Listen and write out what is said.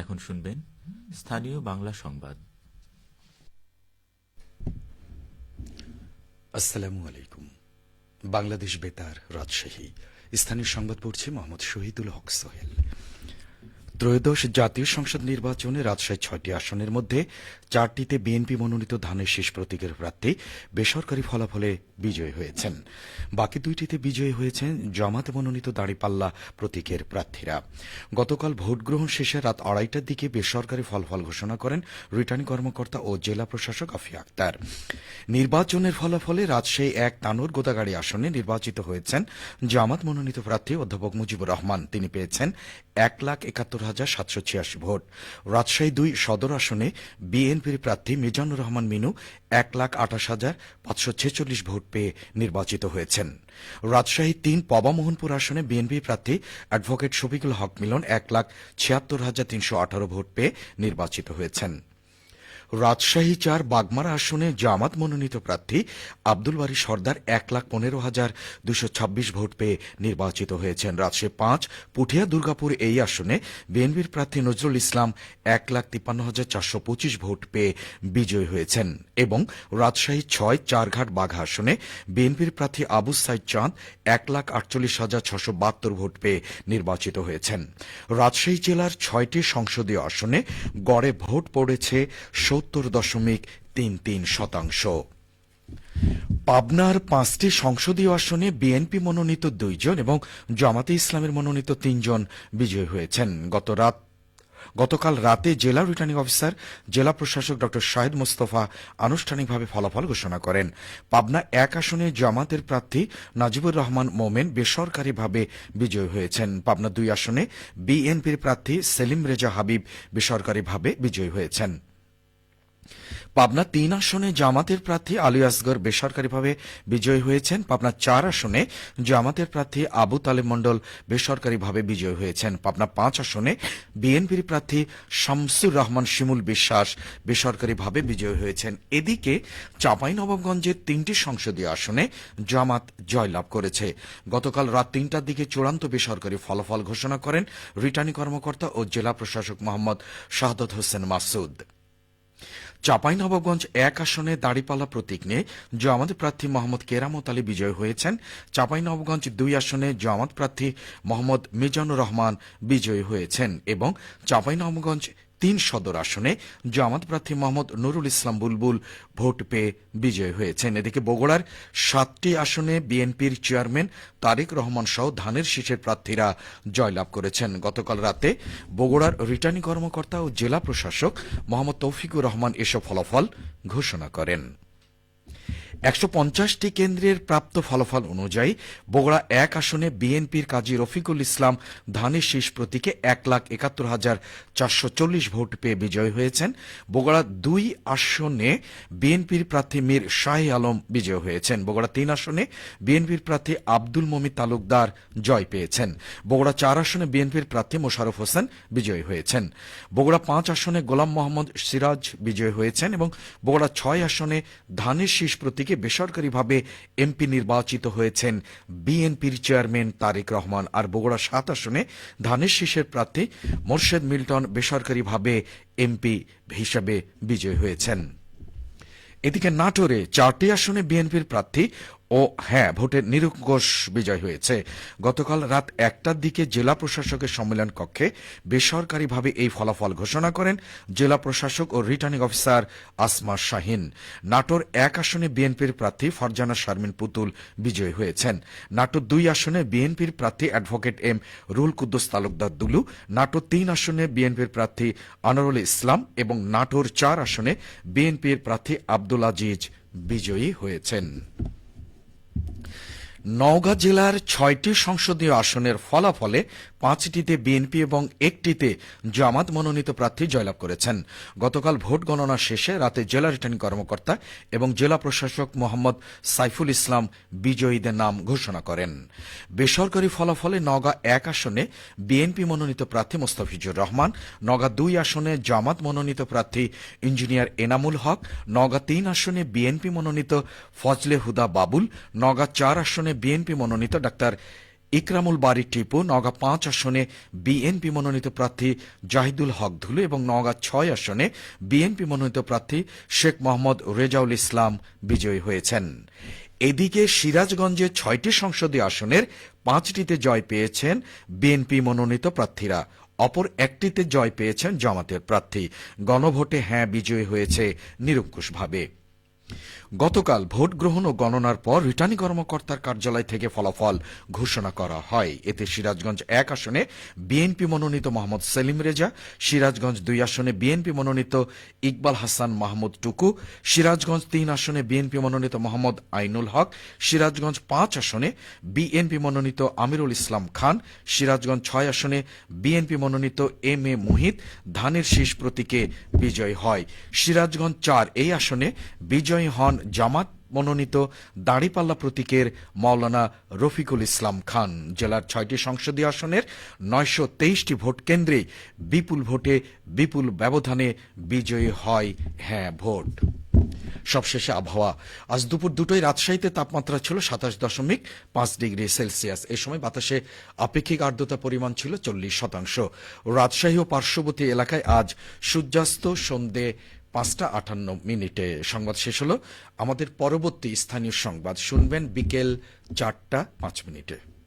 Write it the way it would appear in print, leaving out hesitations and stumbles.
এখন শুনবেন স্থানীয় বাংলা সংবাদ। আসসালামু আলাইকুম। বাংলাদেশ বেতার, রাজশাহী। স্থানীয় সংবাদ পড়ছে মোহাম্মদ শহীদুল হক সোহেল। ত্রয়োদশ জাতীয় সংসদ নির্বাচনে রাজশাহী ৬টি আসনের মধ্যে ৪টিতে বিএনপি মনোনীত ধানের শীষ প্রতীকের প্রার্থী বেসরকারি ফলাফলে বিজয়ী হয়েছেন। বাকি ২টিতে বিজয়ী হয়েছেন জামাত মনোনীত দাঁড়িপাল্লা প্রতীকের প্রার্থীরা। গতকাল ভোট গ্রহণ শেষে রাত ২:৩০টার দিকে বেসরকারি ফলাফল ঘোষণা করেন রিটার্নিং কর্মকর্তা ও জেলা প্রশাসক আফিয়া আক্তার। নির্বাচনের ফলাফলে রাজশাহী ১ তানোর গোদাগাড়ি আসনে নির্বাচিত হয়েছেন জামাত মনোনীত প্রার্থী অধ্যাপক মুজিবুর রহমান। তিনি পেয়েছেন ১,৭১,৭৮৬ ভোট। রাজশাহী ২ সদর আসনে বিএনপির প্রার্থী মিজানুর রহমান মিনু ১,২৮,৫৪৬ ভোট পেয়ে নির্বাচিত হয়েছেন। রাজশাহী ৩ পবামোহনপুর আসনে বিএনপি প্রার্থী অ্যাডভোকেট শফিকুল হক মিলন ১,৭৬,৩১৮ ভোট পেয়ে নির্বাচিত হয়েছেন। রাজশাহী ৪ বাগমারা আসনে জামাত মনোনীত প্রার্থী আব্দুল বারী সর্দার ১,১৫,২২৬ ভোট পেয়ে নির্বাচিত হয়েছেন। রাজশাহী ৫ পুঠিয়া দুর্গাপুর এই আসনে বিএনপির প্রার্থী নজরুল ইসলাম ১,৫৩,৪২৫ ভোট পেয়ে বিজয়ী হয়েছেন এবং রাজশাহী ৬ চারঘাট বাঘা আসনে বিএনপির প্রার্থী আবু সাইদ চাঁদ ১,৪৮,৬৭২ ভোট পেয়ে নির্বাচিত হয়েছেন। রাজশাহী জেলার ৬টি সংসদীয় আসনে গড়ে ভোট পড়েছে ৭০.৩৩%। পাবনার ৫টি সংসদীয় আসনে বিএনপি মনোনীত ২ জন এবং জামাতে ইসলামের মনোনীত ৩ জন বিজয়ী হয়েছেন। গতকাল রাতে জেলা রিটার্নিং অফিসার জেলা প্রশাসক ড শাহেদ মোস্তফা আনুষ্ঠানিকভাবে ফলাফল ঘোষণা করেন। পাবনা ১ আসনে জামাতের প্রার্থী নাজিবুর রহমান মোমেন বেসরকারিভাবে বিজয়ী হয়েছেন। পাবনা ২ আসনে বিএনপির প্রার্থী সেলিম রেজা হাবিব বেসরকারিভাবে বিজয়ী হয়েছেন। পাবনা ৩ আসনে জামাতের প্রার্থী আলী আসগর বেসরকারিভাবে বিজয়ী হয়েছেন। পাবনা ৪ আসনে জামাতের প্রার্থী আবু তালেব মণ্ডল বেসরকারিভাবে বিজয়ী হয়েছেন। পাবনা ৫ আসনে বিএনপির প্রার্থী শামসুর রহমান শিমুল বিশ্বাস বেসরকারিভাবে বিজয়ী হয়েছেন। এদিকে চাঁপাইনবাবগঞ্জের ৩টি সংসদীয় আসনে জামাত জয়লাভ করেছে। গতকাল রাত ৩টার দিকে চূড়ান্ত বেসরকারি ফলাফল ঘোষণা করেন রিটার্নিং কর্মকর্তা ও জেলা প্রশাসক মোহাম্মদ শাহাদত হোসেন মাসুদ। চাঁপাইনবাবগঞ্জ ১ আসনে দাঁড়িপাল্লা প্রতীক নিয়ে জামাত প্রার্থী মোহাম্মদ কেরামত আলী বিজয়ী হয়েছেন। চাঁপাইনবাবগঞ্জ ২ আসনে জামাত প্রার্থী মোহাম্মদ মিজানুর রহমান বিজয়ী হয়েছেন এবং চাঁপাইনবাবগঞ্জ ৩ সদর আসনে জামাত প্রার্থী মোহাম্মদ নুরুল ইসলাম বুলবুল ভোট পেয়ে বিজয়ী হয়েছেন। এদিকে বগুড়ার ৭টি আসনে বিএনপির চেয়ারম্যান তারেক রহমান সহ ধানের শীষের প্রার্থীরা জয়লাভ করেছেন। গতকাল রাতে বগুড়ার রিটার্নিং কর্মকর্তা ও জেলা প্রশাসক মোহাম্মদ তৌফিকুর রহমান এসব ফলাফল ঘোষণা করেন। ১৫০টি কেন্দ্রের প্রাপ্ত ফলাফল অনুযায়ী বগুড়া ১ আসনে বিএনপির কাজী রফিকুল ইসলাম ধানের শীষ প্রতীকে ১,৭১,৪৪০ ভোট পেয়ে বিজয়ী হয়েছেন। বগুড়া ২ আসনে বিএনপির প্রার্থী মীর শাহী আলম বিজয়ী হয়েছেন। বগুড়া ৩ আসনে বিএনপির প্রার্থী আব্দুল মমিন তালুকদার জয় পেয়েছেন। বগুড়া ৪ আসনে বিএনপির প্রার্থী মোশাররফ হোসেন বিজয়ী হয়েছেন। বগুড়া ৫ আসনে গোলাম মোহাম্মদ সিরাজ বিজয়ী হয়েছেন এবং বগুড়া ৬ আসনে ধানের শীষ প্রতীকে বেসরকারিভাবে এমপি নির্বাচিত হয়েছেন বিএনপির চেয়ারম্যান তারেক রহমান। আর বগুড়া ৭ আসনে ধানের শীষের প্রার্থী মোর্শেদ মিল্টন বেসরকারিভাবে এমপি হিসেবে বিজয়ী হয়েছেন। এদিকে নাটোরে ৪টি আসনে বিএনপির প্রার্থী ও ভোটের নিরঙ্কুশ বিজয় হয়েছে। গতকাল রাত ১টার দিকে জেলা প্রশাসকের সম্মেলন কক্ষে বেসরকারিভাবে এই ফলাফল ঘোষণা করেন জেলা প্রশাসক ও রিটার্নিং অফিসার আসমা শাহিন। নাটোর ১ আসনে বিএনপির প্রার্থী ফারজানা শারমিন পুতুল বিজয়ী হয়েছেন। নাটোর ২ আসনে বিএনপির প্রার্থী অ্যাডভোকেট এম রুহুল কুদ্দুস তালুকদার দুলু। নাটোর ৩ আসনে বিএনপির প্রার্থী আনোয়ারুল ইসলাম এবং নাটোর ৪ আসনে বিএনপির প্রার্থী আব্দুল আজিজ বিজয়ী হয়েছেন। নওগাঁ জেলার ৬টি সংসদীয় আসনের ফলাফলে ৫টিতে বিএনপি এবং ১টিতে জামাত মনোনীত প্রার্থী জয়লাভ করেছেন। গতকাল ভোট গণনা শেষে রাতে জেলা রিটার্নিং কর্মকর্তা এবং জেলা প্রশাসক মোহাম্মদ সাইফুল ইসলাম বিজয়ীদের নাম ঘোষণা করেন। বেসরকারি ফলাফলে নওগাঁ ১ আসনে বিএনপি মনোনীত প্রার্থী মোস্তাফিজুর রহমান, নওগাঁ ২ আসনে জামাত মনোনীত প্রার্থী ইঞ্জিনিয়ার এনামুল হক, নওগাঁ ৩ আসনে বিএনপি মনোনীত ফজলে হুদা বাবুল, নওগাঁ ৪ আসনে বিএনপি মনোনীত ডাক্তার ইকরামুল বারী টিপু, নওগাঁ 5 আসনে বিএনপি মনোনীত প্রার্থী জাহিদুল হক ধুলু এবং নওগাঁ 6 আসনে বিএনপি মনোনীত প্রার্থী শেখ মোহাম্মদ রেজাউল ইসলাম বিজয়ী হয়েছেন। এদিকে সিরাজগঞ্জে 6টি সংসদীয় আসনের 5টিতে জয় পেয়েছেন বিএনপি মনোনীত প্রার্থীরা, অপর একটিতে জয় পেয়েছেন জামাতের প্রার্থী। গণভোটে হ্যাঁ বিজয়ী হয়েছে নিরঙ্কুশভাবে। গতকাল ভোট গ্রহণ ও গণনার পর রিটার্নিং কর্মকর্তার কার্যালয় থেকে ফলাফল ঘোষণা করা হয়। এতে সিরাজগঞ্জ 1 আসনে বিএনপি মনোনীত মোহাম্মদ সেলিম রেজা, সিরাজগঞ্জ 2 আসনে বিএনপি মনোনীত ইকবাল হাসান মাহমুদ টুকু, সিরাজগঞ্জ 3 আসনে বিএনপি মনোনীত মোহাম্মদ আইনুল হক, সিরাজগঞ্জ 5 আসনে বিএনপি মনোনীত আমিরুল ইসলাম খান, সিরাজগঞ্জ 6 আসনে বিএনপি মনোনীত এম এ মুহিত ধানের শীষ প্রতীকে বিজয়ী হয়। সিরাজগঞ্জ 4 এই আসনে বিজয়ী হন জামাত মনোনীত দাঁড়িপাল্লা প্রতীকের মাওলানা রফিকুল ইসলাম খান। জেলার 6টি সংসদীয় আসনের 923টি ভোট কেন্দ্রে বিপুল ভোটে বিপুল ব্যবধানে বিজয়ী হয় হ্যাঁ ভোট। সবশেষে আবহাওয়া। আজ দুপুর 2টায় রাজশাহীতে তাপমাত্রা ছিল 27.5 ডিগ্রি সেলসিয়াস। এই সময় বাতাসে আপেক্ষিক আর্দ্রতা পরিমাণ ছিল 40%। রাজশাহী ও পার্শ্ববর্তী এলাকায় আজ সূর্যাস্ত সন্ধে 5:58। সংবাদ শেষ হলো। আমাদের পরবর্তী স্থানীয় সংবাদ শুনবেন বিকেল 4:05।